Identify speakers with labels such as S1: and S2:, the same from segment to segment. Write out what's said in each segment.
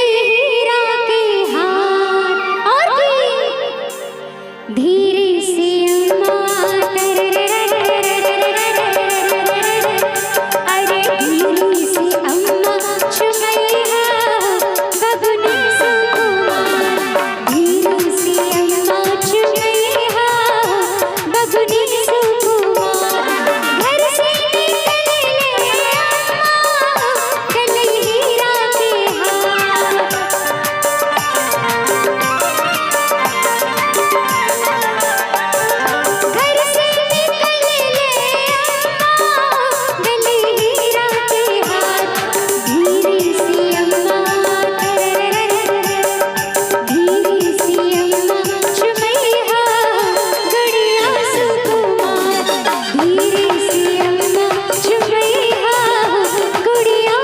S1: हीरा के हार और धीरे से अम्मा अरे धीरे से अम्मा चुमैया बबुनी सुकुमार धीरे से अम्मा चुमैया बबुनी सुकुमार घर से निकले अम्मा हीरा के हार घर से निकले अम्मा हीरा के हार धीरे से अम्मा धीरे से अम्मा चुमैया गुड़िया सुकुमार धीरे से अम्मा चुमैया गुड़िया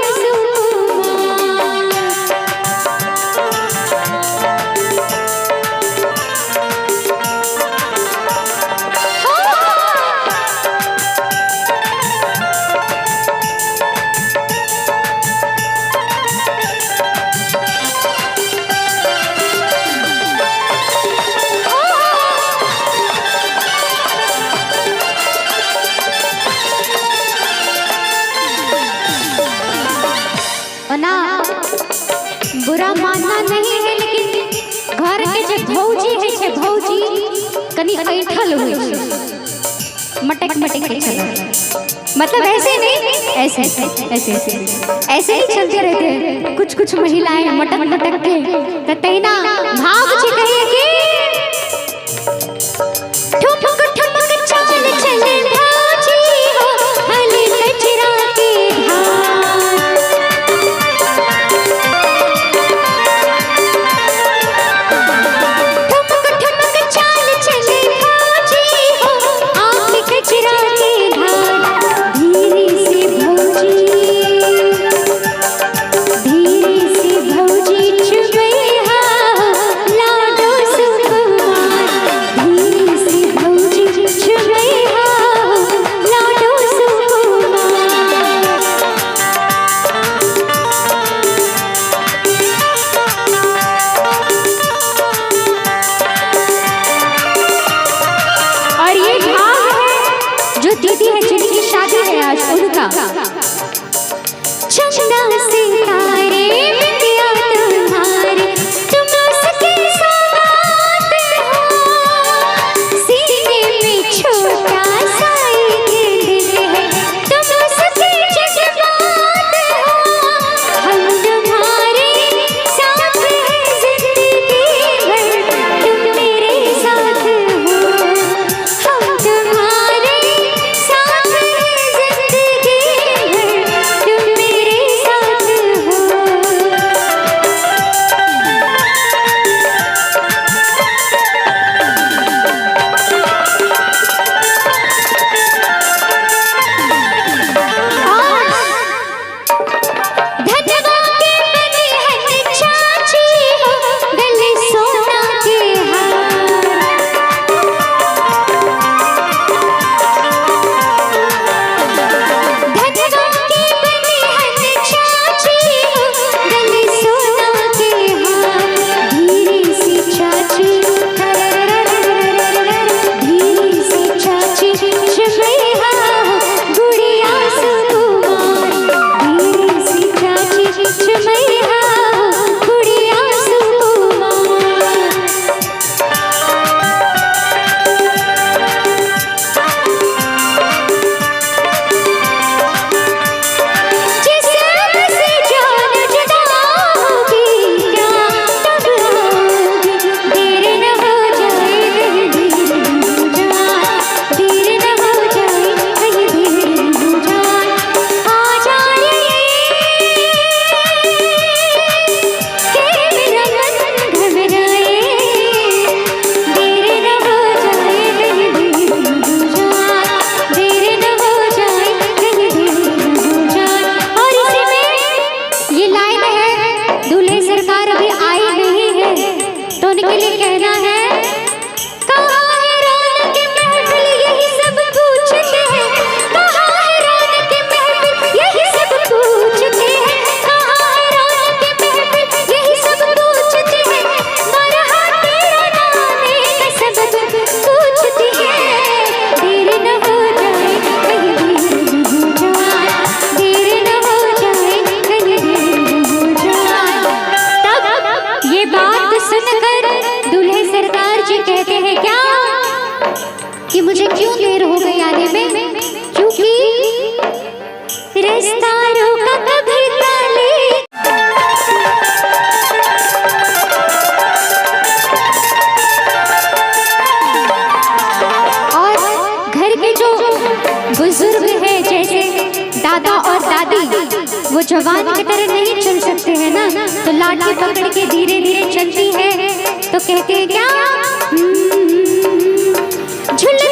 S1: ना बुरा मानना नहीं है लेकिन घर के जो भौजी है छे भौजी कनी ऐठल हुई छे मटक मटक के चल मतलब ऐसे नहीं ऐसे ऐसे ऐसे ऐसे ही चलते रहते हैं कुछ कुछ महिलाएं मटक मटक के तैना भाव छे कहिए कि ठुमक ठुमक चाल चले भौजी हो हले कचरा के धार ठुमक ठुमक चाल चले भौजी हो आँख कचरा के धार धीरे से भौजी चुमैया जवान की तरह नहीं चल सकते हैं ना, तो लाठी पकड़ के धीरे धीरे चलती है, तो कहते हैं क्या झूले